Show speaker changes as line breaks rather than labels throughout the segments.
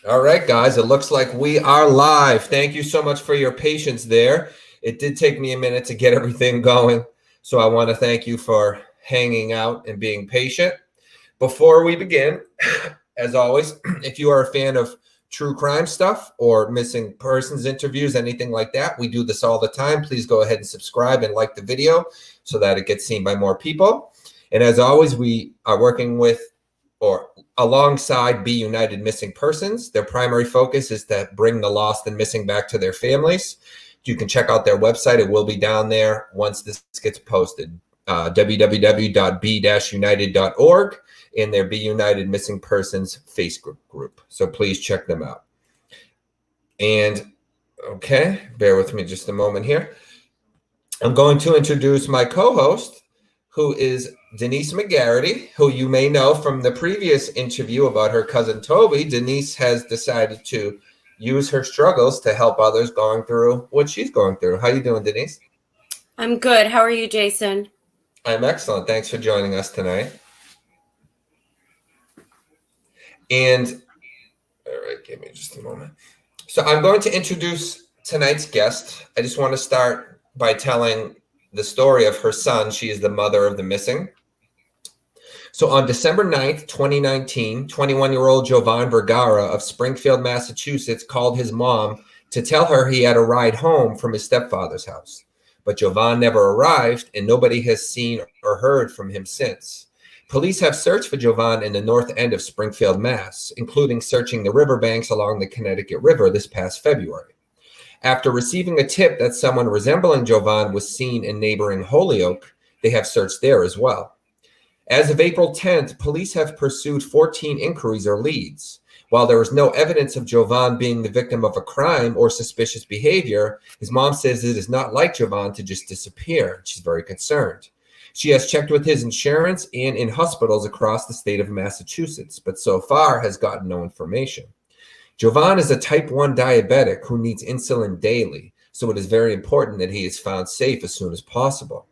All right, guys, it looks like we are live. Thank you so much for your patience there. It did take me a minute to get everything going, so I want to thank you for hanging out and being patient. Before we begin, as always, if you are a fan of true crime stuff or missing persons interviews, anything like that, we do this all the time. Please go ahead and subscribe and like the video so that it gets seen by more people. And as always, we are working with or alongside Be United Missing Persons. Their primary focus is to bring the lost and missing back to their families. You can check out their website. It will be down there once this gets posted. www.b-united.org and their Be United Missing Persons Facebook group. So please check them out. And okay, bear with me just a moment here. I'm going to introduce my co-host, who is Denise McGarity, who you may know from the previous interview about her cousin Toby. Denise has decided to use her struggles to help others going through what she's going through. How you doing, Denise?
I'm good. How are you, Jason?
I'm excellent. Thanks for joining us tonight. And all right, give me just a moment. So I'm going to introduce tonight's guest. I just want to start by telling the story of her son. She is the mother of the missing. So on December 9th, 2019, 21-year-old Jovann Vergara of Springfield, Massachusetts, called his mom to tell her he had a ride home from his stepfather's house. But Jovann never arrived, and nobody has seen or heard from him since. Police have searched for Jovann in the north end of Springfield, Mass., including searching the riverbanks along the Connecticut River this past February. After receiving a tip that someone resembling Jovann was seen in neighboring Holyoke, they have searched there as well. As of April 10th, police have pursued 14 inquiries or leads. While there is no evidence of Jovann being the victim of a crime or suspicious behavior, his mom says it is not like Jovann to just disappear. She's very concerned. She has checked with his insurance and in hospitals across the state of Massachusetts, but so far has gotten no information. Jovann is a type 1 diabetic who needs insulin daily, so it is very important that he is found safe as soon as possible.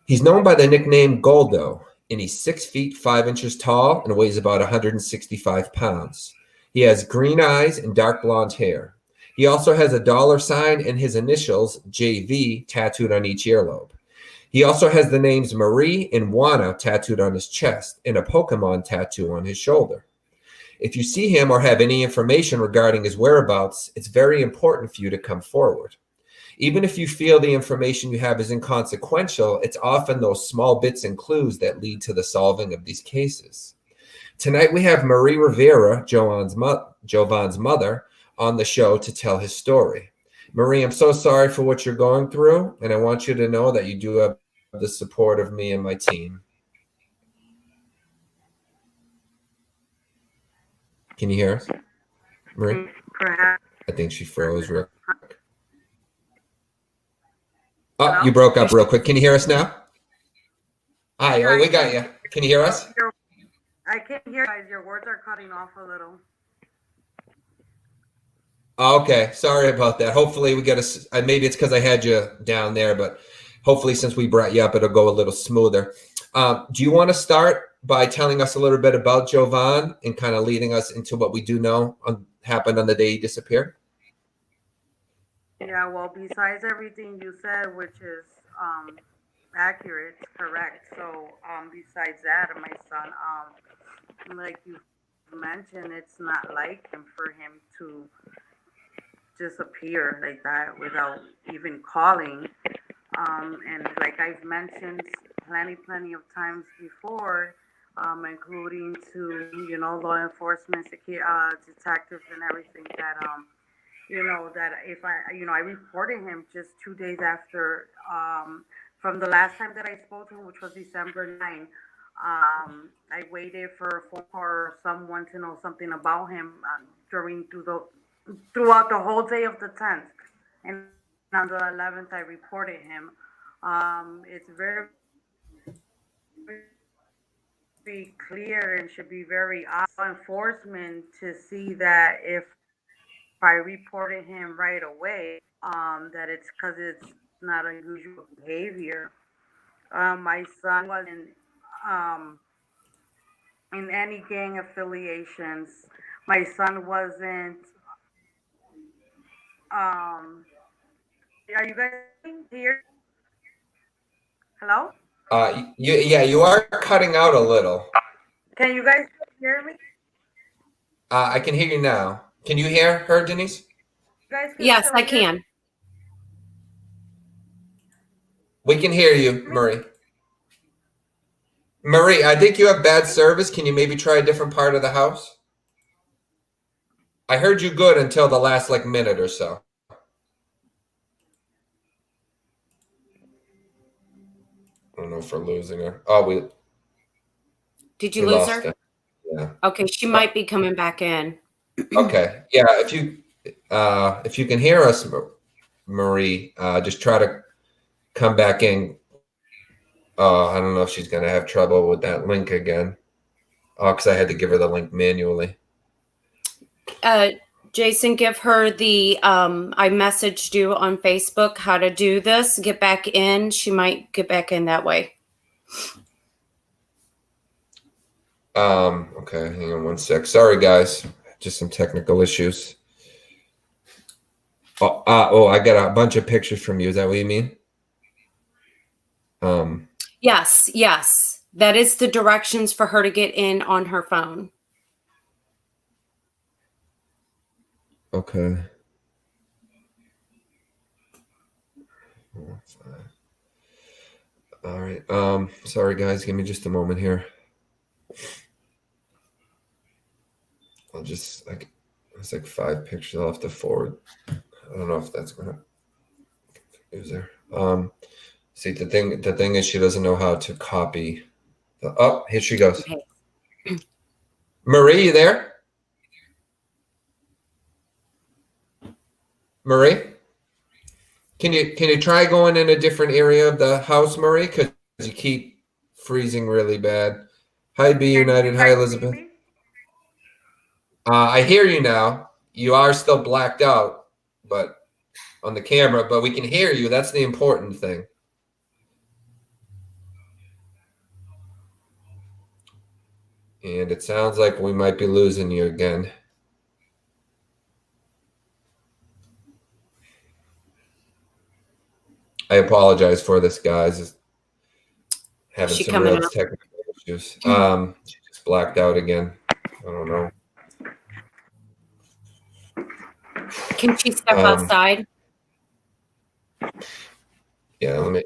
He's known by the nickname Goldo, and he's 6 feet 5 inches tall and weighs about 165 pounds. He has green eyes and dark blonde hair. He also has a dollar sign and his initials, JV, tattooed on each earlobe. He also has the names Marie and Juana tattooed on his chest and a Pokemon tattoo on his shoulder. If you see him or have any information regarding his whereabouts, it's very important for you to come forward. Even if you feel the information you have is inconsequential, it's often those small bits and clues that lead to the solving of these cases. Tonight we have Marie Rivera, Jovann's mother, on the show to tell his story. Marie, I'm so sorry for what you're going through, and I want you to know that you do have the support of me and my team. Can you hear us, Marie?
Perhaps.
I think she froze real quick. Oh, you broke up real quick. Can you hear us now? Hi,
Yeah,
we got you. Can you hear us?
I can hear you guys. Your words are cutting off a little.
Okay, sorry about that. Hopefully we get maybe it's because I had you down there, but hopefully since we brought you up, it'll go a little smoother. Do you want to start by telling us a little bit about Jovann and kind of leading us into what we do know happened on the day he disappeared?
Yeah, well, besides everything you said, which is accurate, correct. So besides that, my son, like you mentioned, it's not like him for him to disappear like that without even calling. And like I've mentioned plenty of times before, including to law enforcement, detectives, and everything that that if I reported him just 2 days after from the last time that I spoke to him, which was December 9. I waited for a phone call or someone to know something about him throughout the whole day of the 10th, and on the 11th I reported him. It's very clear and should be very obvious enforcement to see that if I reported him right away, that it's because it's not unusual behavior. My son wasn't um, in any gang affiliations. my son wasn't. Um, are you guys here? Hello?
You are cutting out a little.
Can you guys hear me?
I can hear you now. Can you hear her, Denise?
You guys can
Yes,
still
I
hear
can.
We can hear you,
me?
Marie. Marie, I think you have bad service. Can you maybe try a different part of the house? I heard you good until the last minute or so. I don't know if we're losing her. Oh,
Did
we
you lose
lost
her?
her. Yeah.
Okay, she might be coming back in.
Okay. Yeah. If you can hear us, Marie, just try to come back in. I don't know if she's gonna have trouble with that link again. Oh, because I had to give her the link manually.
Jason, give her the I messaged you on Facebook how to do this. Get back in. She might get back in that way.
Okay, hang on one sec. Sorry, guys. Just some technical issues. I got a bunch of pictures from you. Is that what you mean?
Yes, yes. That is the directions for her to get in on her phone.
Okay. All right. Sorry, guys. Give me just a moment here. It's like 5 pictures. I'll have to forward. I don't know if that's gonna confuse her. See, the thing is, she doesn't know how to copy. Oh, here she goes.
Okay.
Marie, you there? Marie, can you try going in a different area of the house, Marie? Because you keep freezing really bad. Hi, Be
Can
United.
you
Hi,
guys see
Elizabeth.
me?
I hear you now. You are still blacked out, but on the camera, but we can hear you. That's the important thing. And it sounds like we might be losing you again. I apologize for this, guys. Having
She
some
coming
real
up.
technical issues. She just blacked out again. I don't know.
Can she step
Um,
outside?
yeah, let me.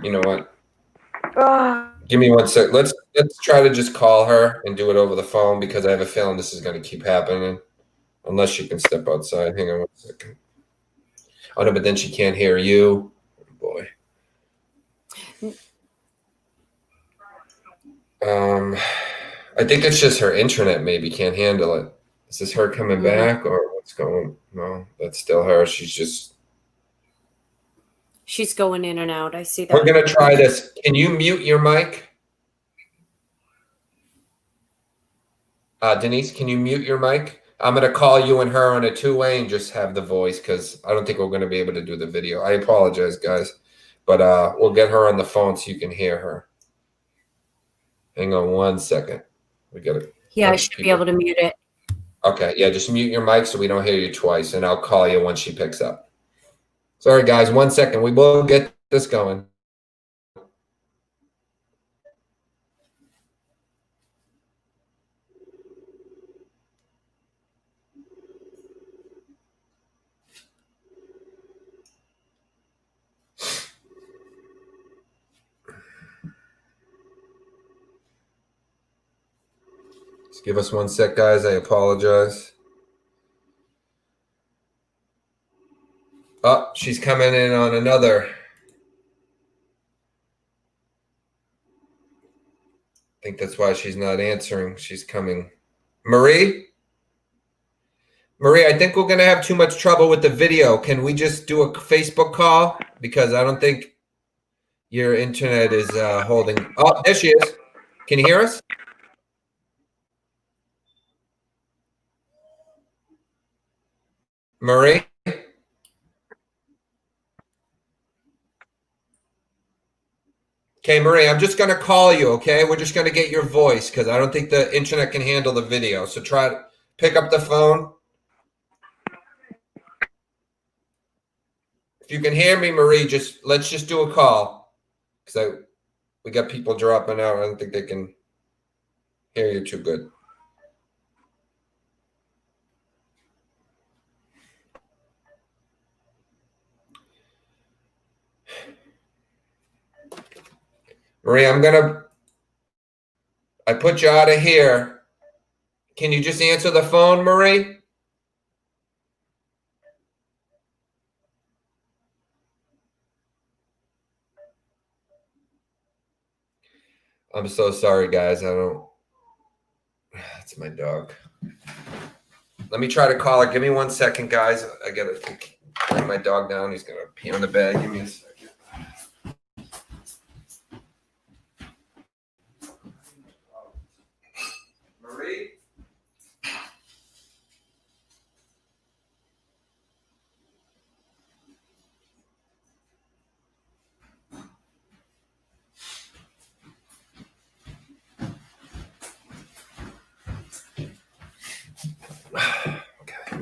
You know what?
Oh,
Give me one sec. Let's try to just call her and do it over the phone because I have a feeling this is going to keep happening unless she can step outside. Hang on one second. Oh no, but then she can't hear you. Oh, boy. I think it's just her internet maybe can't handle it. Is this her coming back or what's going? No, that's still her.
She's going in and out. I see
We're
that.
gonna try this. Can you mute your mic? Denise, can you mute your mic? I'm gonna call you and her on a two-way and just have the voice because I don't think we're gonna be able to do the video. I apologize, guys, but we'll get her on the phone so you can hear her. Hang on one second. We got a
Yeah, I
bunch of
should be
people.
able to mute it.
Okay, yeah, just mute your mic so we don't hear you twice, and I'll call you once she picks up. Sorry, guys, 1 second. We will get this going. Just give us 1 sec, guys. I apologize. Oh, she's coming in on another. I think that's why she's not answering. She's coming. Marie? Marie, I think we're going to have too much trouble with the video. Can we just do a Facebook call? Because I don't think your internet is holding. Oh, there she is. Can you hear us? Marie? Okay, Marie, I'm just going to call you, okay? We're just going to get your voice because I don't think the internet can handle the video. So try to pick up the phone. If you can hear me, Marie, let's just do a call because we got people dropping out. I don't think they can hear you too good. Marie, I put you out of here. Can you just answer the phone, Marie? I'm so sorry, guys. That's my dog. Let me try to call her. Give me 1 second, guys. I got to bring my dog down. He's going to pee on the bed. Give me a second. Marie? Okay.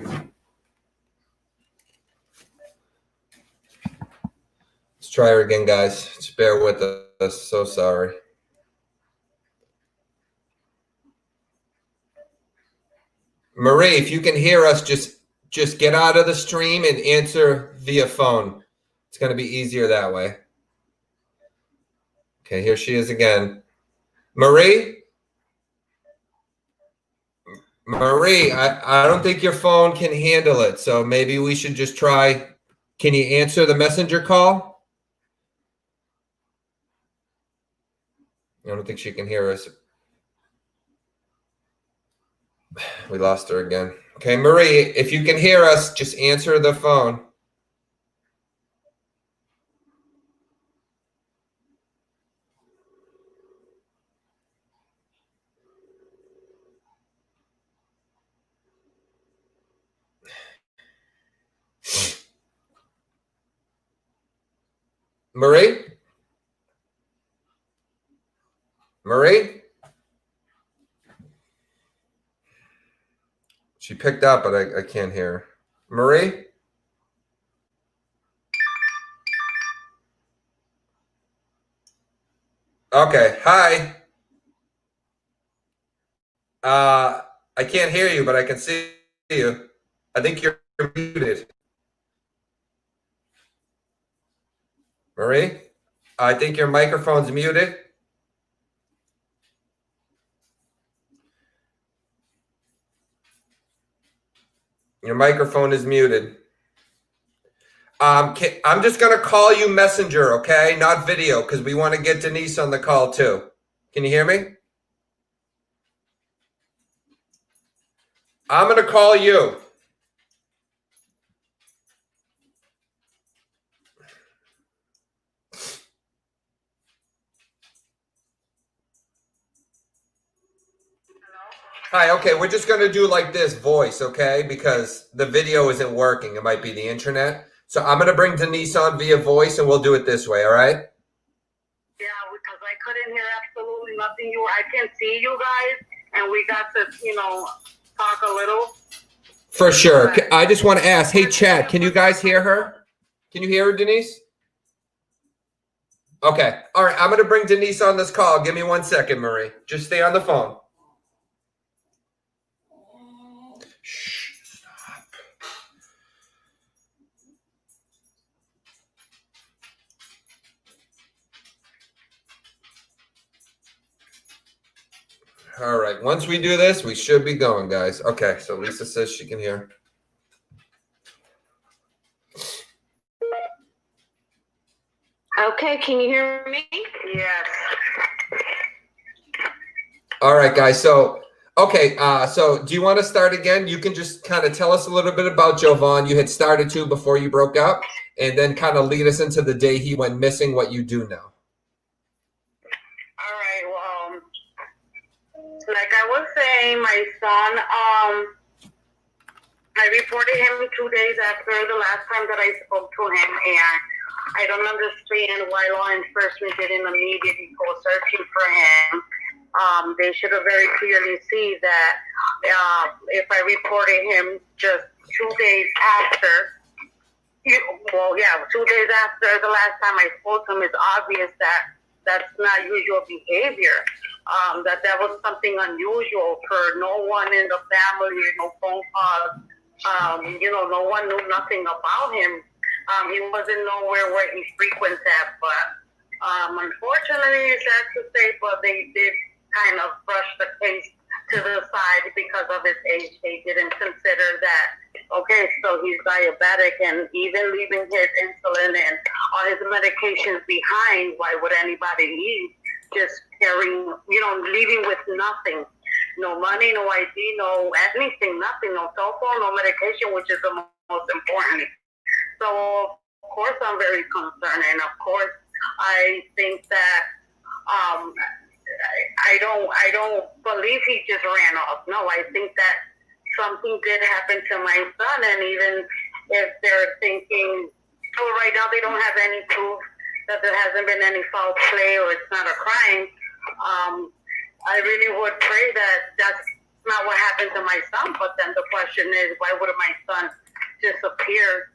Let's try her again, guys. Just bear with us. So sorry. Marie, if you can hear us, just get out of the stream and answer via phone. It's going to be easier that way. Okay, here she is again. Marie? Marie, I don't think your phone can handle it, so maybe we should just try. Can you answer the messenger call? I don't think she can hear us. We lost her again. Okay, Marie, if you can hear us, just answer the phone. Marie? Marie? She picked up, but I can't hear her. Marie? Okay, hi. I can't hear you, but I can see you. I think you're muted. Marie? I think your microphone's muted. Your microphone is muted. I'm just going to call you messenger, okay? Not video, because we want to get Denise on the call too. Can you hear me? I'm going to call you. Hi, okay, we're just going to do like this voice, okay? Because the video isn't working. It might be the internet. So I'm going to bring Denise on via voice, and we'll do it this way, all right?
Yeah, because I couldn't hear absolutely nothing. I can see you guys, and we got to, talk a little.
For sure. I just want to ask, hey, Chad, can you guys hear her? Can you hear her, Denise? Okay. All right, I'm going to bring Denise on this call. Give me 1 second, Marie. Just stay on the phone. Shh, stop. All right. Once we do this, we should be going, guys. Okay. So Lisa says she can hear.
Okay, can you hear me? Yes.
All right, guys. So, okay. So do you want to start again? You can just kind of tell us a little bit about Jovann. You had started to before you broke up, and then kind of lead us into the day he went missing, what you do now.
All right, well, like I was saying, my son, I reported him 2 days after the last time that I spoke to him, and
I don't understand why law enforcement didn't immediately go searching for him. They should have very clearly seen that if I reported him just 2 days after, 2 days after the last time I spoke to him, it's obvious that that's not usual behavior. That was something unusual for no one in the family, no phone calls. No one knew nothing about him. He wasn't nowhere where he frequents at, but unfortunately, sad to say, but they did kind of brush the case to the side because of his age. They didn't consider that, okay, so he's diabetic and even leaving his insulin and all his medications behind, why would anybody leave? Just carrying, leaving with nothing. No money, no ID, no anything, nothing, no cell phone, no medication, which is the most important. So, of course, I'm very concerned. And, of course, I think that I don't believe he just ran off. No, I think that something did happen to my son. And even if they're thinking, right now they don't have any proof that there hasn't been any foul play or it's not a crime, I really would pray that that's not what happened to my son. But then the question is, why would my son disappear,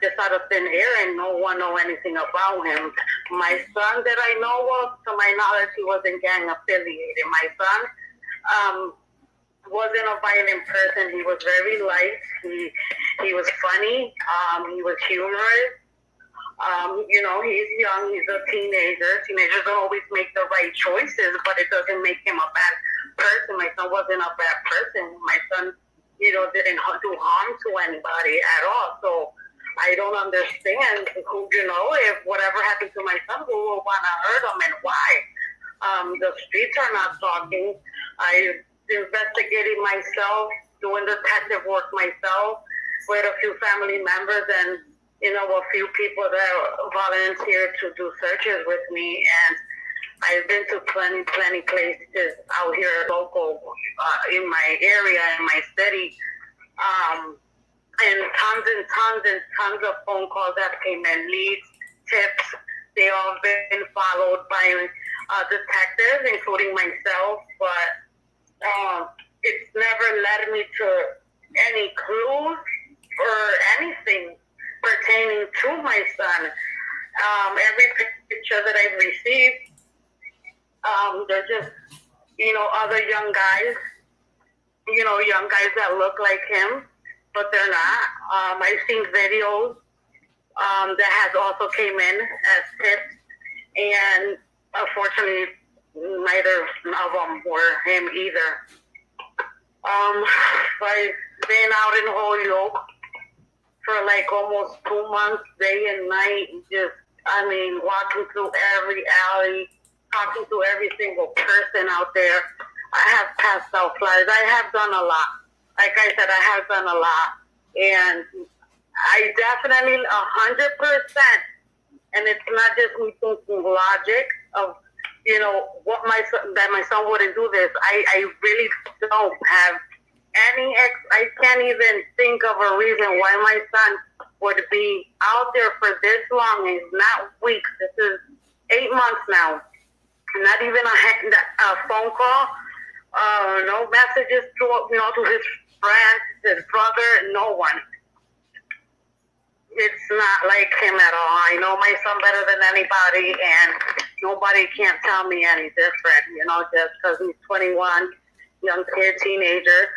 just out of thin air and no one know anything about him? My son that I know of, to my knowledge, he wasn't gang affiliated. My son wasn't a violent person. He was very light. He was funny. He was humorous. He's young. He's a teenager. Teenagers don't always make the right choices, but it doesn't make him a bad person. My son wasn't a bad person. My son, didn't do harm to anybody at all. So I don't understand who, if whatever happened to my son, who will want to hurt him and why. The streets are not talking. I investigated myself, doing detective work myself with a few family members and a few people that volunteered to do searches with me, and I've been to plenty places out here local in my area, in my city, and tons of phone calls that came in, leads, tips. They all been followed by detectives, including myself, but it's never led me to any clues or anything pertaining to my son. Every picture that I've received, they're just, other young guys, young guys that look like him, but they're not. I've seen videos that has also came in as tips, and unfortunately, neither of them were him either. I've been out in Holyoke for like almost 2 months, day and night, just, walking through every alley, talking to every single person out there. I have passed out flyers. I have done a lot. Like I said, I have done a lot. And I definitely 100%, and it's not just me thinking logic of, what that my son wouldn't do this. I really don't have I can't even think of a reason why my son would be out there for this long. It's not weeks. This is 8 months now. Not even a phone call. No messages to his friends, his brother, no one. It's not like him at all. I know my son better than anybody, and nobody can't tell me any different, just because he's 21, young kid, teenager.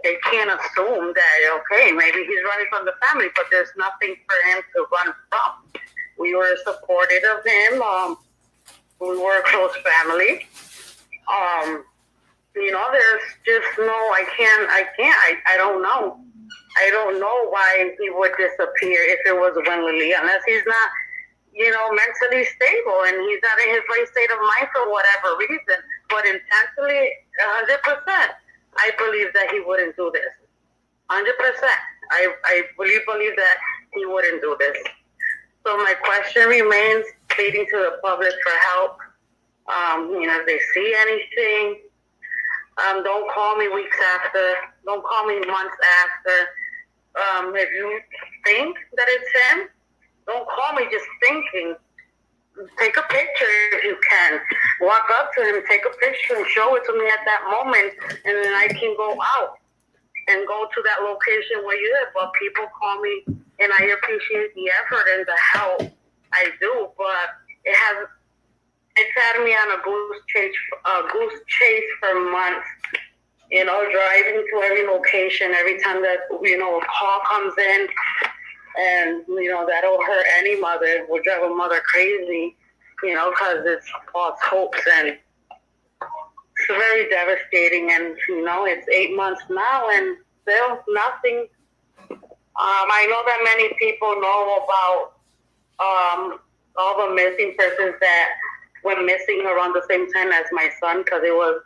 They can't assume that, okay, maybe he's running from the family, but there's nothing for him to run from. We were supportive of him. We were a close family. There's just I don't know. I don't know why he would disappear if it was willingly, unless he's not, mentally stable and he's not in his right state of mind for whatever reason. But intentionally, 100%, I believe that he wouldn't do this. 100%. I really believe that he wouldn't do this. So my question remains, pleading to the public for help. If they see anything, don't call me weeks after. Don't call me months after. If you think that it's him, don't call me just thinking. Take a picture if you can. Walk up to him, take a picture, and show it to me at that moment, and then I can go out and go to that location where you live. But people call me, and I appreciate the effort and the help. I do, but it's had me on a goose chase for months. You know, driving to every location every time that a call comes in. And, that'll hurt any mother. It will drive a mother crazy, because it's false hopes. And it's very devastating. And, it's 8 months now and still nothing. I know that many people know about all the missing persons that went missing around the same time as my son, because it was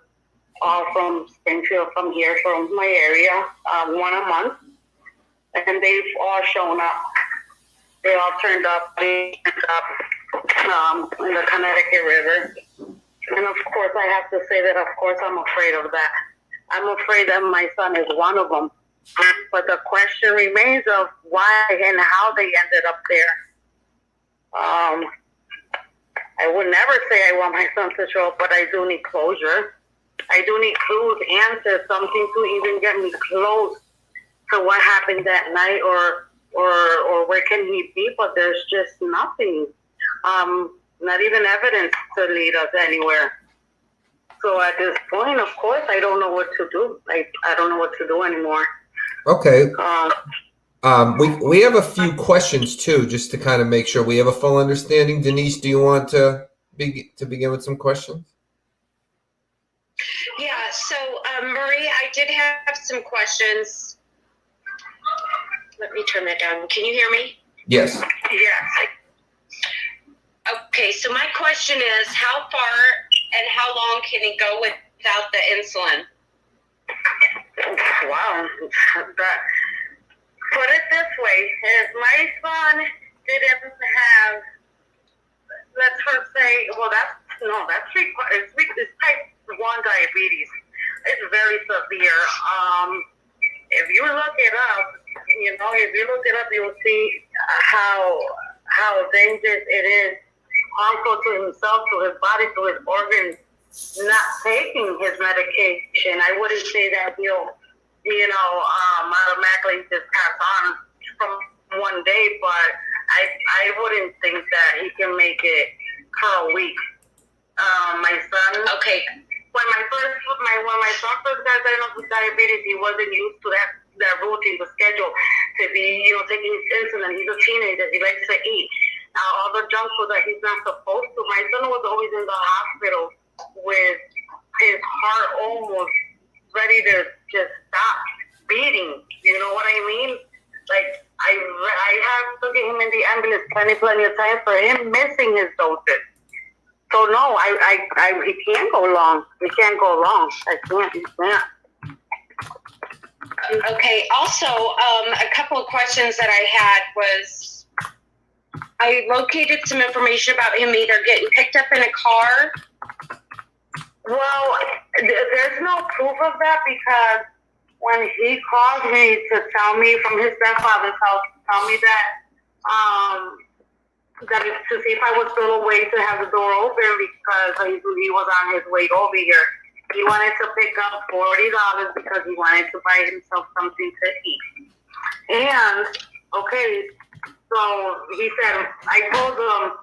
all from Springfield, from here, from my area, 1 a month. And they've all shown up. They all turned up. They turned up in the Connecticut River. And of course, I have to say that, of course, I'm afraid of that. I'm afraid that my son is one of them. But the question remains of why and how they ended up there. I would never say I want my son to show up, but I do need closure. I do need clues, answers, something to even get me close to what happened that night, or where can he be, but there's just nothing, not even evidence to lead us anywhere. So at this point, of course, I don't know what to do. I don't know what to do anymore.
Okay. We have a few questions too, just to kind of make sure we have a full understanding. Denise, do you want to begin with some questions?
Yeah. So, Marie, I did have some questions. Let me turn that down. Can you hear me?
Yes.
Yes.
Okay, so my question is, how far and how long can he go without the insulin?
Wow. Put it this way, if my son didn't have, let's first say, it's type 1 diabetes. It's very severe. If you look it up, you'll see how dangerous it is also to himself, to his body, to his organs, not taking his medication. I wouldn't say that he'll, automatically just pass on from one day, but I wouldn't think that he can make it for a week. My son. Okay. When my son first got diagnosed with diabetes, he wasn't used to that routine, the schedule, to be, taking his insulin. He's a teenager. He likes to eat. All the junk food that he's not supposed to. My son was always in the hospital with his heart almost ready to just stop beating. You know what I mean? Like, I have to get him in the ambulance plenty of times for him missing his doses. So no, he can't go long. He can't go long. He can't.
Okay. Also, a couple of questions that I had was, I located some information about him either getting picked up in a car.
Well, there's no proof of that, because when he called me to tell me from his grandfather's house, tell me that to see if I was still awake to have the door open, because he was on his way over here. He wanted to pick up $40 because he wanted to buy himself something to eat. And, okay, so he said, I told him,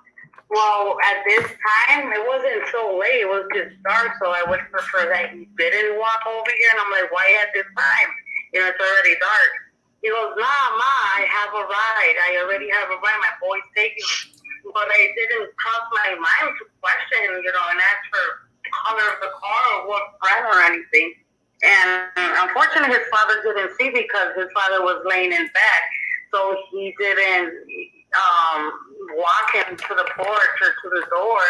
well, at this time, it wasn't so late. It was just dark, so I would prefer that he didn't walk over here. And I'm like, why at this time? It's already dark. He goes, nah, Ma, I have a ride. I already have a ride. My boy's taking me. But I didn't cross my mind to question, and ask for the color of the car or what brand or anything. And unfortunately, his father didn't see, because his father was laying in bed. So he didn't walk him to the porch or to the door.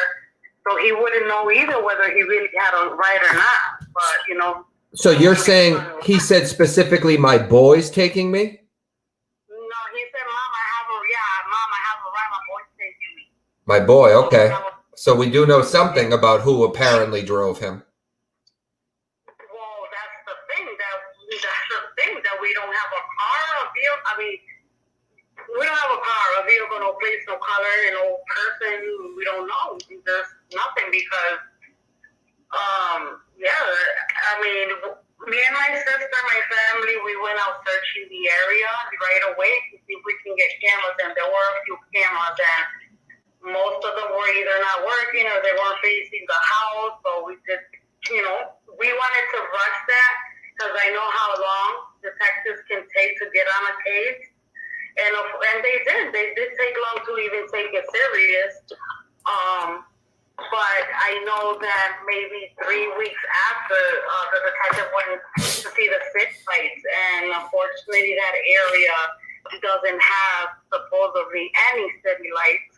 So he wouldn't know either whether he really had a ride or not. But,
So you're saying he said specifically, my boy's taking me?
No, he said, Mom, I have a ride. My boy's taking me.
My boy, okay. So we do know something about who apparently drove him.
Well, that's the thing, that we don't have a car, a vehicle. I mean, we don't have a car, a vehicle, no place, no color, no person. We don't know. There's nothing because, I mean, me and my sister, my family, we went out searching the area right away to see if we can get cameras, and there were a few cameras, and most of them were either not working or they weren't facing the house. So we just, we wanted to rush that because I know how long detectives can take to get on a case. And they did. They did take long to even take it serious. But I know that maybe 3 weeks after the detective went to see the city lights, and unfortunately that area doesn't have supposedly any city lights,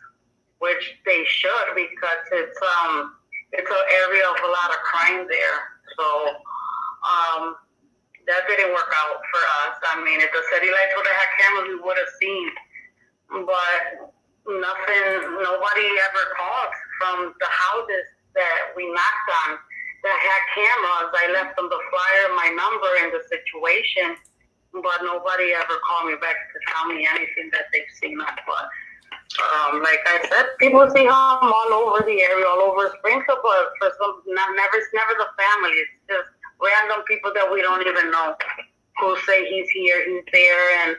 which they should because it's an area of a lot of crime there. So that didn't work out for us. I mean, if the city lights would have had cameras, we would have seen. But nobody ever called from the houses that we knocked on that had cameras. I left them the flyer, my number, and the situation, but nobody ever called me back to tell me anything that they've seen us. But like I said, people see him all over the area, all over Springfield, but for some, it's never the family. It's just random people that we don't even know who say he's here, he's there, and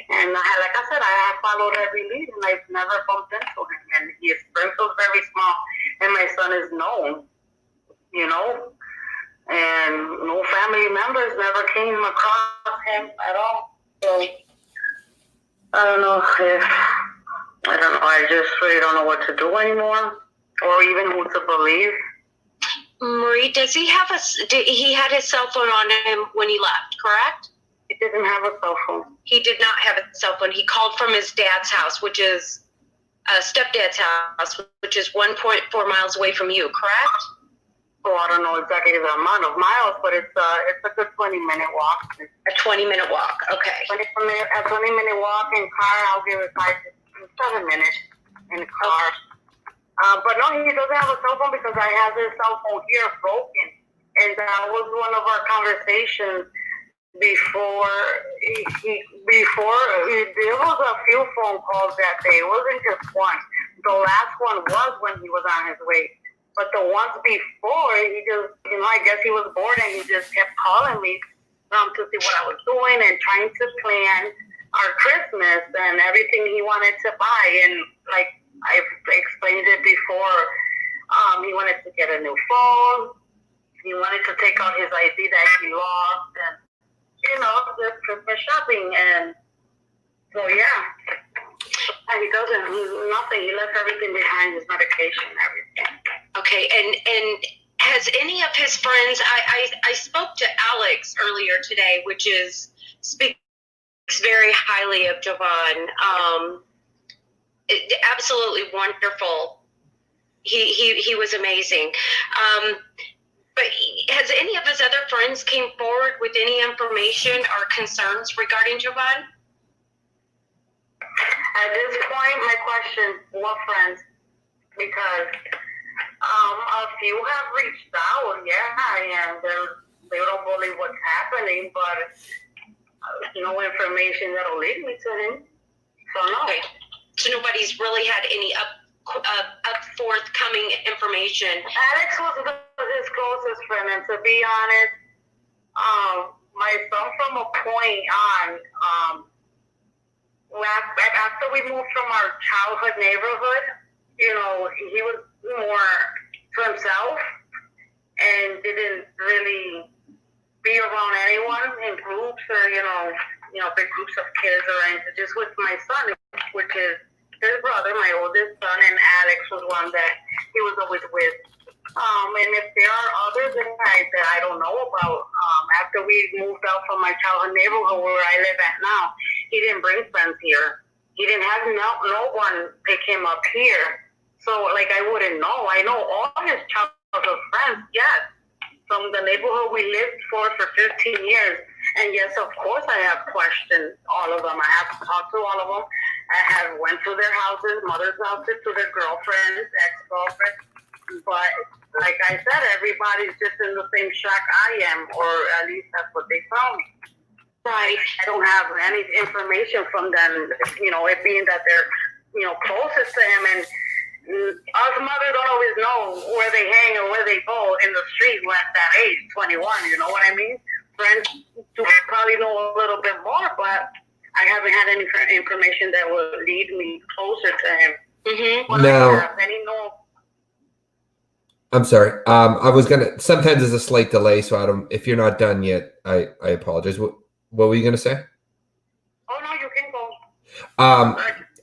like I said, I have followed every lead, and I've never bumped into him. And Springfield's very small, and my son is known, and no family members never came across him at all. So I don't know. I just really don't know what to do anymore, or even who to believe.
Marie, does he have he had his cell phone on him when he left, correct?
He didn't have a cell phone.
He did not have a cell phone. He called from his dad's house, which is stepdad's house, which is 1.4 miles away from you, correct?
Oh, I don't know exactly the amount of miles, but it's a good 20-minute walk.
A 20-minute walk, okay.
A 20-minute walk in car, I'll give it 7 minutes in the car. But no, he doesn't have a cell phone because I have his cell phone here broken. And that was one of our conversations before there was a few phone calls that day. It wasn't just one. The last one was when he was on his way. But the ones before, he just, I guess he was bored and he just kept calling me to see what I was doing and trying to plan our Christmas and everything he wanted to buy. And like I've explained it before, he wanted to get a new phone. He wanted to take out his ID that he lost and, just Christmas shopping. And so, yeah. He doesn't, nothing. He left everything behind, his medication and everything.
Okay, and has any of his friends, I spoke to Alex earlier today, which speaks very highly of Jovann. Absolutely wonderful. He was amazing. But has any of his other friends came forward with any information or concerns regarding Jovann?
At this point, my question, what friends? Because a few have reached out, and they don't believe what's happening, but no information that'll lead me to him. So no.
Okay. So nobody's really had any forthcoming information.
Alex was his closest friend, and to be honest, my son from a point on, after we moved from our childhood neighborhood, he was more to himself and didn't really be around anyone in groups or, big groups of kids or anything. Just with my son, which is his brother, my oldest son, and Alex was one that he was always with. And if there are others that I don't know about, after we moved out from my childhood neighborhood where I live at now, he didn't bring friends here. He didn't have no one pick him up here. So, I wouldn't know. I know all his childhood friends, yes, from the neighborhood we lived for 15 years. And yes, of course, I have questioned all of them. I have talked to all of them. I have went to their houses, mother's houses, to their girlfriends, ex-girlfriends. But like I said, everybody's just in the same shack I am, or at least that's what they tell me.
Right.
I don't have any information from them, it being that they're, closest to him. And us mothers don't always know where they hang or where they go in the street at that age, 21, you know what I mean? Friends do probably know a little bit more, but I haven't had any information that will lead me closer to him.
Mm-hmm.
But
No.
I have any
I'm sorry. I was gonna. Sometimes there's a slight delay, so I don't. If you're not done yet, I apologize. What were you gonna say?
Oh no, you can go.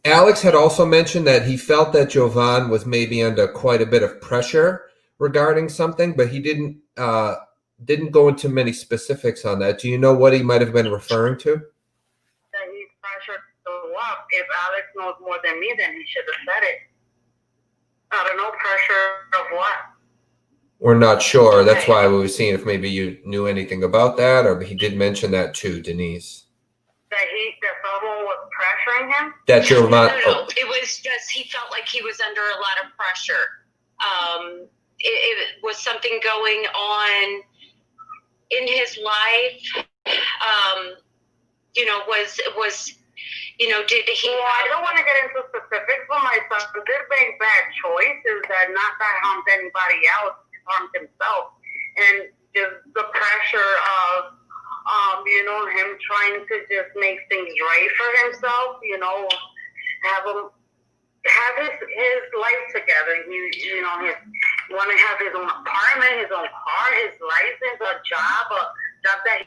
Alex had also mentioned that he felt that Jovann was maybe under quite a bit of pressure regarding something, but he didn't go into many specifics on that. Do you know what he might have been referring to?
That he's pressured to walk. If Alex knows more than me, then he should have said it. I don't know, pressure of what?
We're not sure. That's why we were seeing if maybe you knew anything about that, or he did mention that too, Denise.
That someone was pressuring him?
That Jovann.
No. It was just he felt like he was under a lot of pressure. It was something going on in his life. Did he?
Well, I don't want to get into specifics, but my son did make bad choices that not that harmed anybody else, harmed himself, and just the pressure of him trying to just make things right for himself, have his life together. He want to have his own apartment, his own car, his license, a job that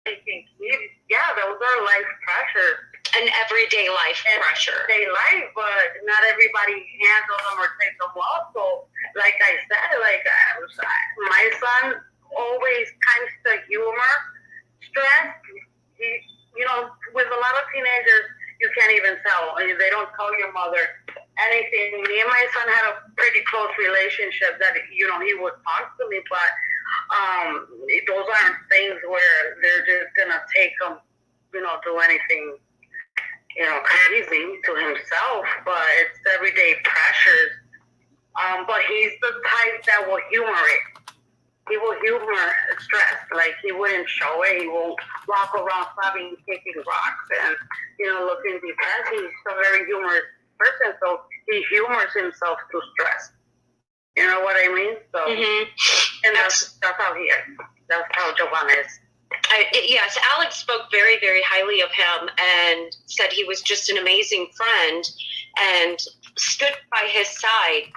he can keep. Yeah, those are life pressures.
An everyday life pressure.
Everyday life, but not everybody handles them or takes them well. So, like I said, my son always tends to humor stress. With a lot of teenagers, you can't even tell. They don't tell your mother anything. Me and my son had a pretty close relationship that, he would talk to me, but those aren't things where they're just going to take him, do anything, crazy to himself, but it's everyday pressures. But he's the type that will humor it. He will humor stress. Like, he wouldn't show it. He won't walk around sobbing, kicking rocks, and, looking depressed. He's a very humorous person, so he humors himself through stress. You know what I mean? So, and that's how he is. That's how Jovann is.
Yes, Alex spoke very, very highly of him and said he was just an amazing friend and stood by his side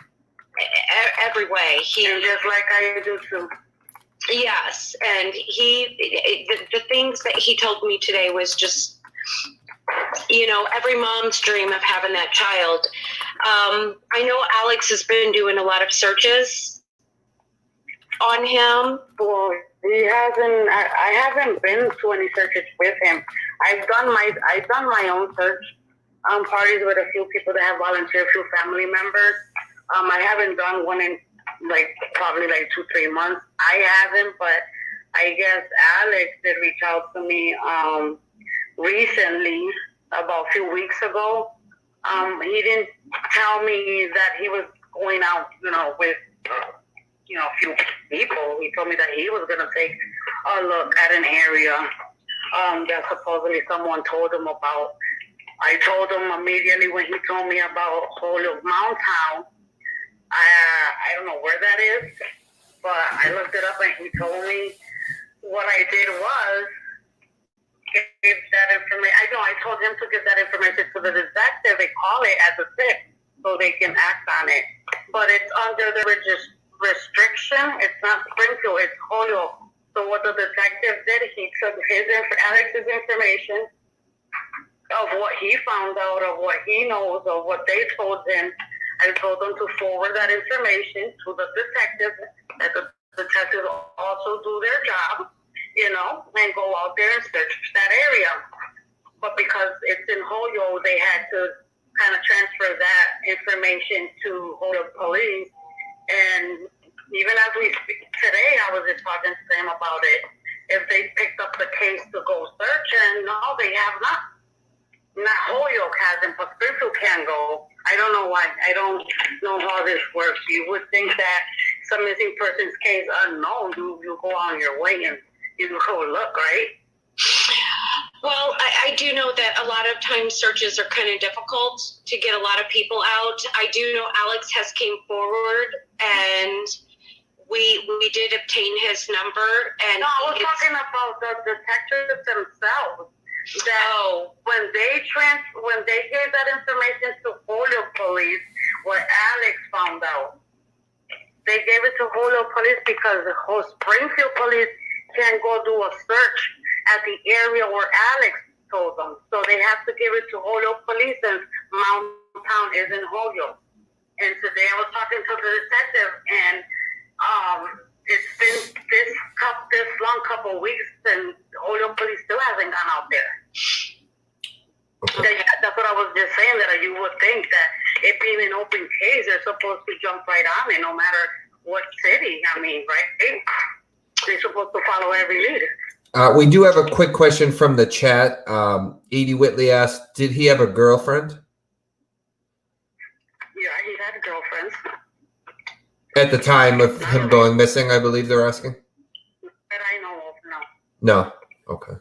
every way.
And just like I do too.
Yes, and the things that he told me today was just, every mom's dream of having that child. I know Alex has been doing a lot of searches on him.
Well, he hasn't. I haven't been to any searches with him. I've done my own search parties with a few people that have volunteered, a few family members. I haven't done one in probably 2-3 months. I haven't, but I guess Alex did reach out to me recently, about a few weeks ago. He didn't tell me that he was going out, with a few people. He told me that he was going to take a look at an area that supposedly someone told him about. I told him immediately when he told me about Holyoke Mountain. I don't know where that is, but I looked it up and he told me. What I did was give that information. I told him to give that information to the detective. They call it as a tip so they can act on it. But it's under the restriction. It's not Springfield, it's Holyoke. So what the detective did, he took Alex's information of what he found out, of what he knows, of what they told him. I told them to forward that information to the detective, that the detectives also do their job, and go out there and search that area. But because it's in Holyoke, they had to kind of transfer that information to Holyoke police. And even as we speak today, I was just talking to them about it. If they picked up the case to go search, and no, they have not. Not Holyoke hasn't, but Springfield can go. I don't know why. I don't know how this works. You would think that some missing persons case unknown, you go on your way and you go look, right?
Well, I do know that a lot of times searches are kind of difficult to get a lot of people out. I do know Alex has came forward, and we did obtain his number. And
No, I was talking about the detectives themselves. That when they gave that information to Holyoke police, what Alex found out, they gave it to Holyoke police because the whole Springfield police can't go do a search at the area where Alex told them. So they have to give it to Holyoke police, since Mountain Town is in Holyoke. And today I was talking to the detective, and it's been this long couple of weeks, and Holyoke police still hasn't gone out there.
Okay.
That's what I was just saying, that you would think that it being an open case, they're supposed to jump right on it, no matter what city. I mean, right? They're supposed to follow every lead.
We do have a quick question from the chat. Edie Whitley asked, did he have a girlfriend?
Yeah, he had girlfriends.
At the time of him going missing, I believe they're asking?
That I know of, no.
No. Okay.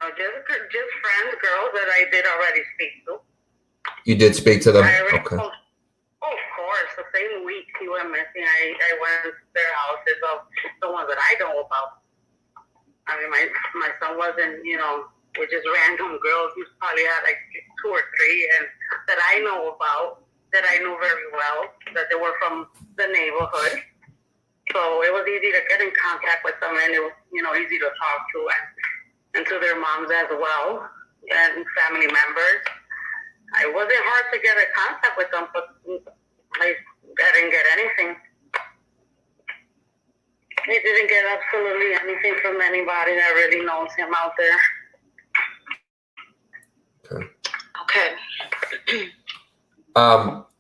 Just friends, girls that I did already speak to.
You did speak to them?
Okay.
Okay.
Oh, of course. The same week he went missing, I went to their houses of the ones that I know about. I mean, my son wasn't, with just random girls. He probably had like 2 or 3, and that I know about, that I know very well, that they were from the neighborhood. So it was easy to get in contact with them, and it was, easy to talk to, and to their moms as well, and family members. It wasn't hard to get in contact with them, but I didn't get anything. He didn't get absolutely anything from anybody that really knows him out there.
Okay.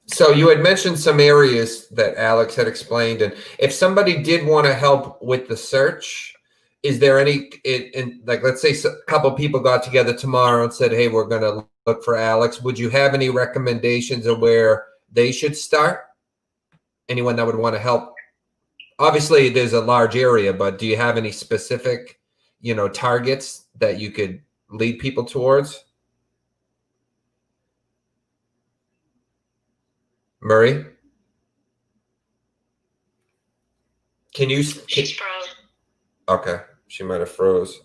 So you had mentioned some areas that Alex had explained, and if somebody did want to help with the search, is there any, like, let's say a couple people got together tomorrow and said, hey, we're going to look for Alex. Would you have any recommendations of where they should start? Anyone that would want to help? Obviously, there's a large area, but do you have any specific, targets that you could lead people towards? Murray? Can you?
She's froze.
Okay, she might have froze.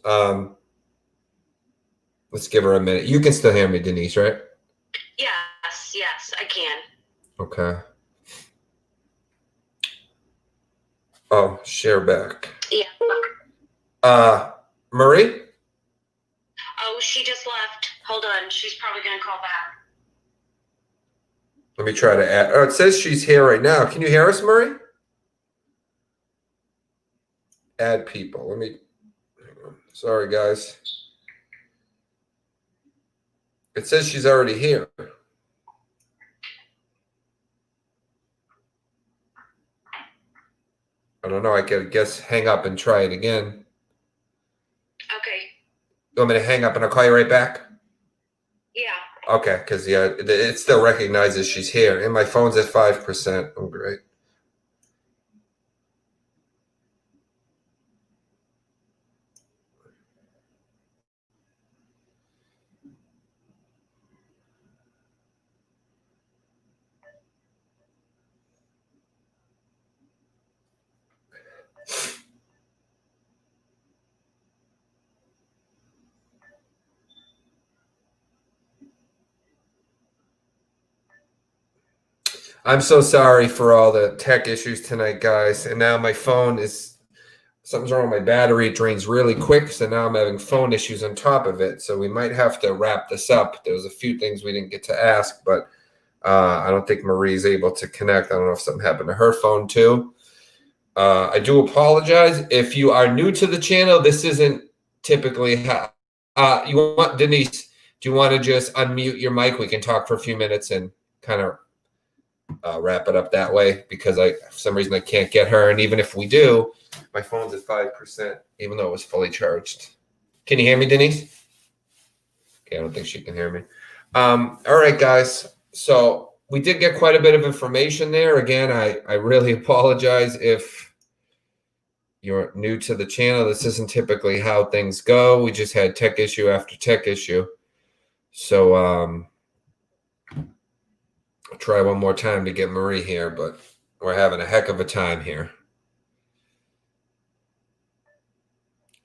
Let's give her a minute. You can still hear me, Denise, right?
Yes, I can.
Okay. Oh, share back.
Yeah.
Murray?
Oh, she just left. Hold on. She's probably going to call back.
Let me try to add. Oh, it says she's here right now. Can you hear us, Murray? Add people. Let me. Hang on. Sorry, guys. It says she's already here. I don't know. I could guess hang up and try it again.
Okay.
You want me to hang up and I'll call you right back?
Yeah.
Okay, because it still recognizes she's here, and my phone's at 5%. Oh, great. I'm so sorry for all the tech issues tonight, guys. And now my phone something's wrong with my battery. It drains really quick. So now I'm having phone issues on top of it. So we might have to wrap this up. There was a few things we didn't get to ask, but I don't think Marie's able to connect. I don't know if something happened to her phone too. I do apologize. If you are new to the channel, this isn't typically how you want. Denise, do you want to just unmute your mic? We can talk for a few minutes and kind of wrap it up that way, because for some reason I can't get her, and even if we do, my phone's at 5%, even though it was fully charged. Can you hear me, Denise? Okay, I don't think she can hear me. All right, guys. So we did get quite a bit of information there. Again, I really apologize if you're new to the channel, this isn't typically how things go. We just had tech issue after tech issue. So I'll try one more time to get Marie here, but we're having a heck of a time here.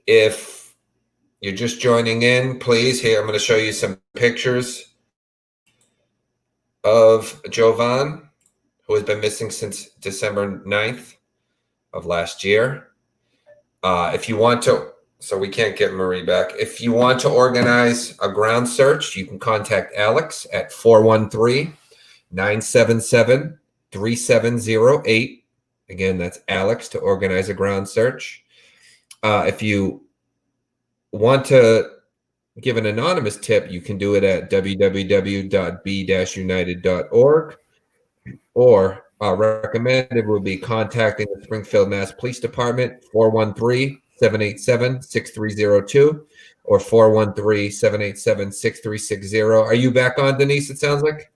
If you're just joining in, please, here, I'm going to show you some pictures of Jovann, who has been missing since December 9th of last year. If you want to, so we can't get Marie back. If you want to organize a ground search, you can contact Alex at 413-977-3708. Again, that's Alex to organize a ground search. If you want to give an anonymous tip, you can do it at www.b-united.org, or recommended would be contacting the Springfield, Mass. Police Department, 413-787-6302 or 413-787-6360. Are you back on, Denise, it sounds like?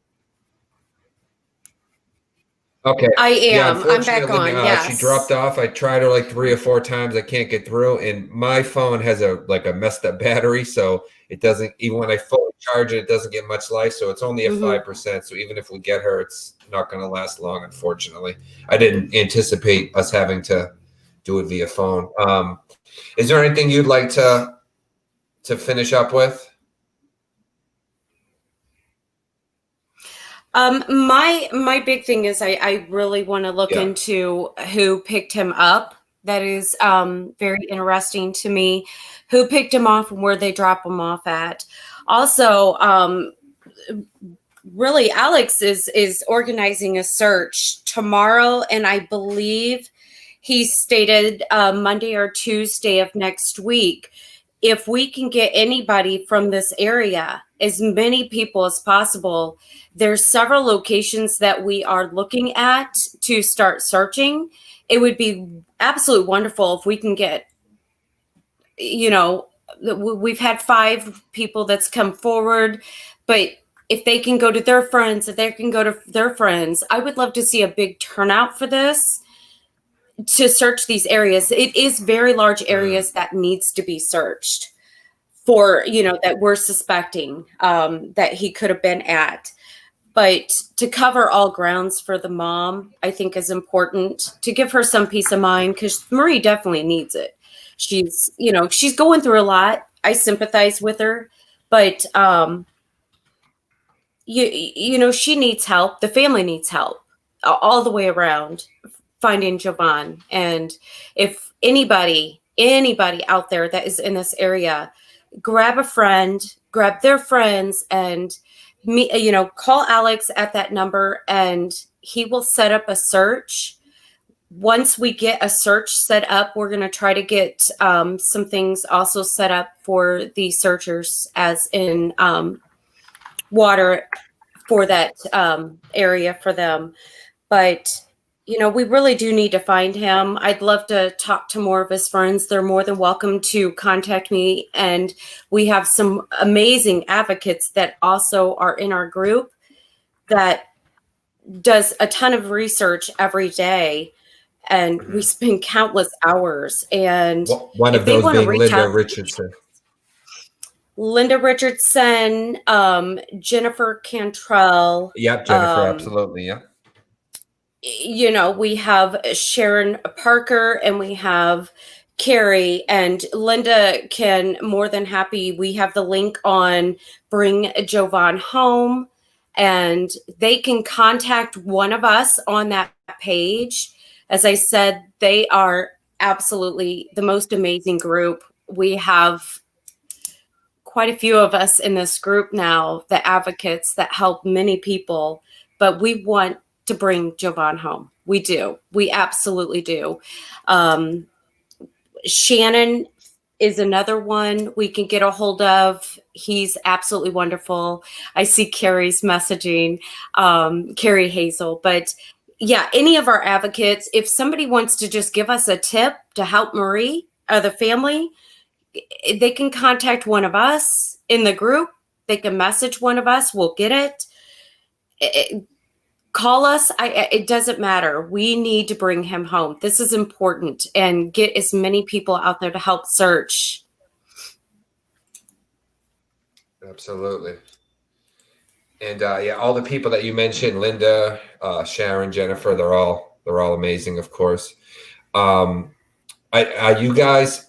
Okay.
I am.
Yeah,
I'm back on. Yes.
She dropped off. I tried her like 3 or 4 times. I can't get through, and my phone has a messed up battery, so it doesn't, even when I fully charge it, it doesn't get much life. So it's only at 5%. So even if we get her, it's not going to last long, unfortunately. I didn't anticipate us having to do it via phone. Is there anything you'd like to finish up with?
My big thing is I really want to look into who picked him up. That is very interesting to me. Who picked him off and where they drop him off at. Also, really, Alex is organizing a search tomorrow, and I believe he stated Monday or Tuesday of next week. If we can get anybody from this area, as many people as possible, there's several locations that we are looking at to start searching. It would be absolutely wonderful if we can get, we've had 5 people that's come forward, but if they can go to their friends, if they can go to their friends, I would love to see a big turnout for this, to search these areas. It is very large areas that needs to be searched for, that we're suspecting that he could have been at. But to cover all grounds for the mom, I think is important, to give her some peace of mind, because Marie definitely needs it. She's, she's going through a lot. I sympathize with her, but she needs help. The family needs help all the way around finding Jovann. And if anybody out there that is in this area, grab a friend, grab their friends, and call Alex at that number, and he will set up a search. Once we get a search set up, we're going to try to get some things also set up for the searchers, as in water for that area for them. But we really do need to find him. I'd love to talk to more of his friends. They're more than welcome to contact me. And we have some amazing advocates that also are in our group that does a ton of research every day. And we spend countless hours. And
one of those being Linda Richardson.
Linda Richardson, Jennifer Cantrell.
Yep, Jennifer, absolutely, yeah.
We have Sharon Parker, and we have Carrie, and Linda can more than happy. We have the link on Bring Jovann Home, and they can contact one of us on that page. As I said, they are absolutely the most amazing group. We have quite a few of us in this group now, the advocates that help many people, but we want to bring Jovann home. We do. We absolutely do. Shannon is another one we can get a hold of. He's absolutely wonderful. I see Carrie's messaging, Carrie Hazel. But yeah, any of our advocates, if somebody wants to just give us a tip to help Marie or the family, they can contact one of us in the group. They can message one of us. We'll get it. call us. It doesn't matter. We need to bring him home. This is important, and get as many people out there to help search.
Absolutely. And yeah, all the people that you mentioned, Linda, Sharon, Jennifer, they're all amazing, of course. You guys,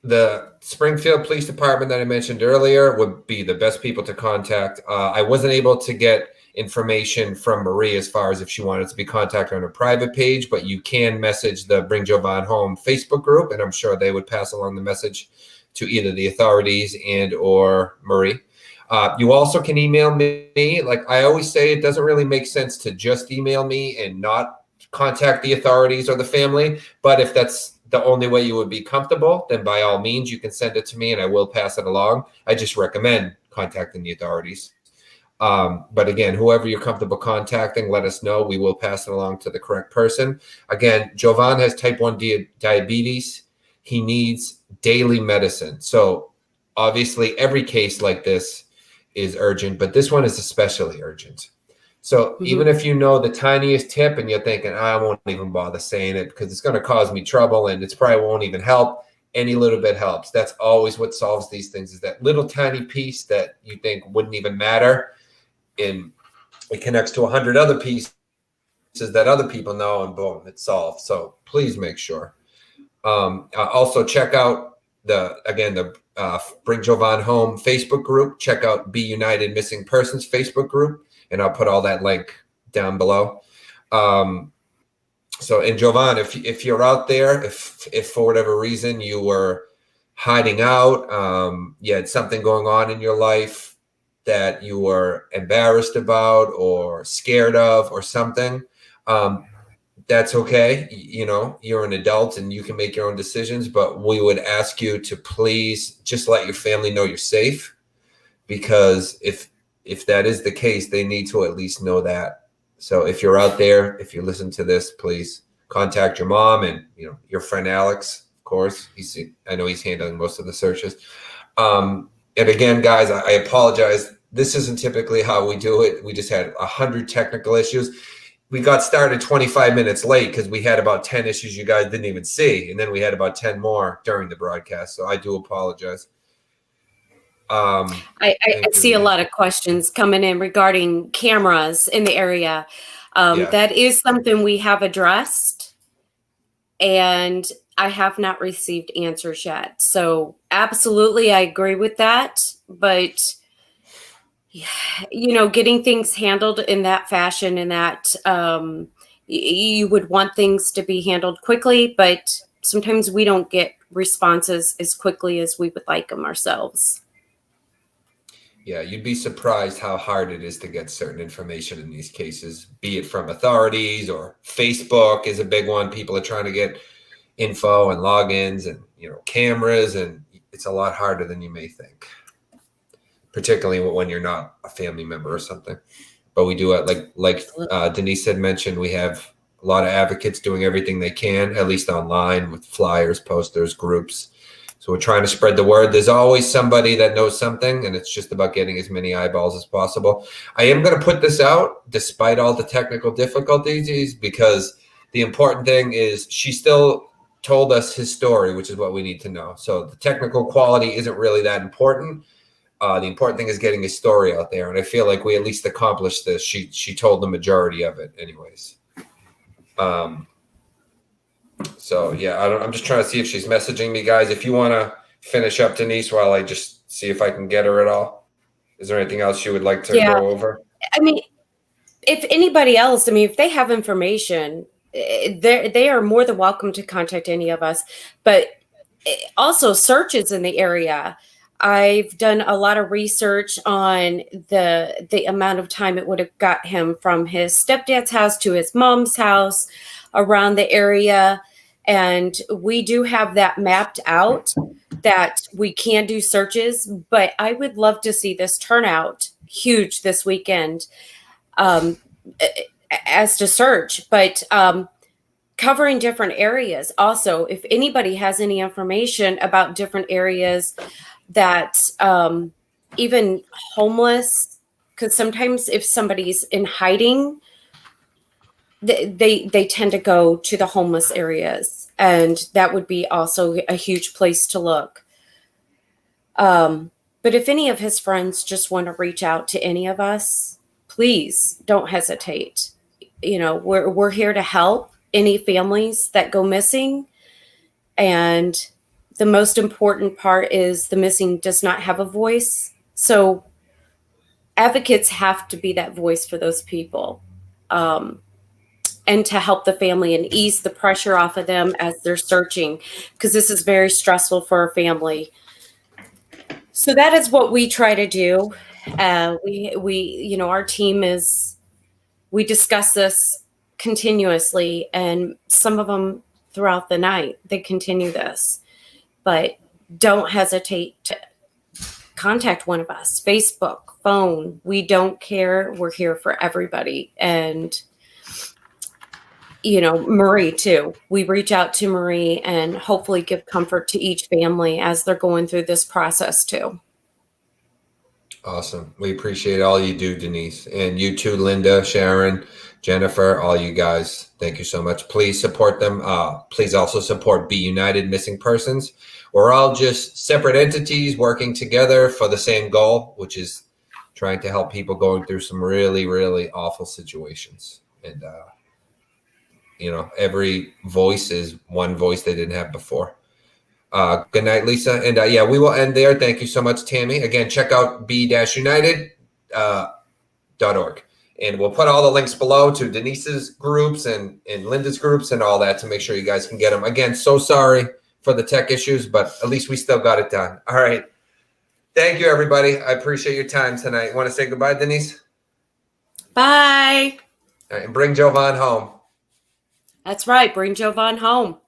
the Springfield Police Department that I mentioned earlier would be the best people to contact. I wasn't able to get information from Marie as far as if she wanted to be contacted on a private page, but you can message the Bring Jovann Home Facebook group, and I'm sure they would pass along the message to either the authorities and or Marie. You also can email me. Like I always say, it doesn't really make sense to just email me and not contact the authorities or the family. But if that's the only way you would be comfortable, then by all means, you can send it to me and I will pass it along. I just recommend contacting the authorities. But again, whoever you're comfortable contacting, let us know. We will pass it along to the correct person. Again, Jovann has type 1 diabetes. He needs daily medicine. So obviously every case like this is urgent, but this one is especially urgent. So even if you know the tiniest tip and you're thinking, I won't even bother saying it because it's going to cause me trouble and it's probably won't even help, any little bit helps. That's always what solves these things, is that little tiny piece that you think wouldn't even matter. And it connects to 100 other pieces that other people know, and boom, it's solved. So please make sure. Also check out the Bring Jovann Home Facebook group. Check out Be United Missing Persons Facebook group, and I'll put all that link down below. So, and Jovann, if you're out there, if for whatever reason you were hiding out, you had something going on in your life that you were embarrassed about or scared of or something, that's okay. You know, you're an adult and you can make your own decisions, but we would ask you to please just let your family know you're safe, because if that is the case, they need to at least know that. So if you're out there, if you listen to this, please contact your mom and, you know, your friend Alex, of course. I know he's handling most of the searches. And again, guys, I apologize. This isn't typically how we do it. We just had 100 technical issues. We got started 25 minutes late because we had about 10 issues you guys didn't even see. And then we had about 10 more during the broadcast. So I do apologize.
I see a lot of questions coming in regarding cameras in the area. That is something we have addressed, and I have not received answers yet. So absolutely, I agree with that. But you know, getting things handled in that fashion, and that you would want things to be handled quickly, but sometimes we don't get responses as quickly as we would like them ourselves.
Yeah, you'd be surprised how hard it is to get certain information in these cases, be it from authorities or Facebook is a big one. People are trying to get info and logins and, you know, cameras, and it's a lot harder than you may think, particularly when you're not a family member or something. But we do it like Denise had mentioned, we have a lot of advocates doing everything they can, at least online, with flyers, posters, groups. So we're trying to spread the word. There's always somebody that knows something, and it's just about getting as many eyeballs as possible. I am going to put this out despite all the technical difficulties, because the important thing is she still told us his story, which is what we need to know. So the technical quality isn't really that important. The important thing is getting his story out there, and I feel like we at least accomplished this. She told the majority of it anyways. So yeah, I'm just trying to see if she's messaging me, guys. If you want to finish up, Denise, while I just see if I can get her at all. Is there anything else you would like to go over?
I mean, if anybody else, if they have information, they are more than welcome to contact any of us. But also searches in the area. I've done a lot of research on the amount of time it would have got him from his stepdad's house to his mom's house around the area. And we do have that mapped out, that we can do searches, but I would love to see this turnout huge this weekend as to search, but covering different areas. Also, if anybody has any information about different areas that even homeless, because sometimes if somebody's in hiding, they tend to go to the homeless areas, and that would be also a huge place to look. But if any of his friends just want to reach out to any of us, please don't hesitate. We're here to help any families that go missing. And the most important part is the missing does not have a voice. So advocates have to be that voice for those people, and to help the family and ease the pressure off of them as they're searching, because this is very stressful for a family. So that is what we try to do. Our team we discuss this continuously, and some of them throughout the night, they continue this. But don't hesitate to contact one of us, Facebook, phone. We don't care. We're here for everybody. And, Marie too. We reach out to Marie and hopefully give comfort to each family as they're going through this process too.
Awesome. We appreciate all you do, Denise. And you too, Linda, Sharon, Jennifer, all you guys. Thank you so much. Please support them. Please also support Be United Missing Persons. We're all just separate entities working together for the same goal, which is trying to help people going through some really, really awful situations. And, every voice is one voice they didn't have before. Good night, Lisa. And we will end there. Thank you so much, Tammy. Again, check out b-united.org. And we'll put all the links below to Denise's groups and Linda's groups and all that to make sure you guys can get them. Again, so sorry for the tech issues, but at least we still got it done. All right. Thank you, everybody. I appreciate your time tonight. Want to say goodbye, Denise?
Bye.
All right, and bring Jovann home.
That's right. Bring Jovann home.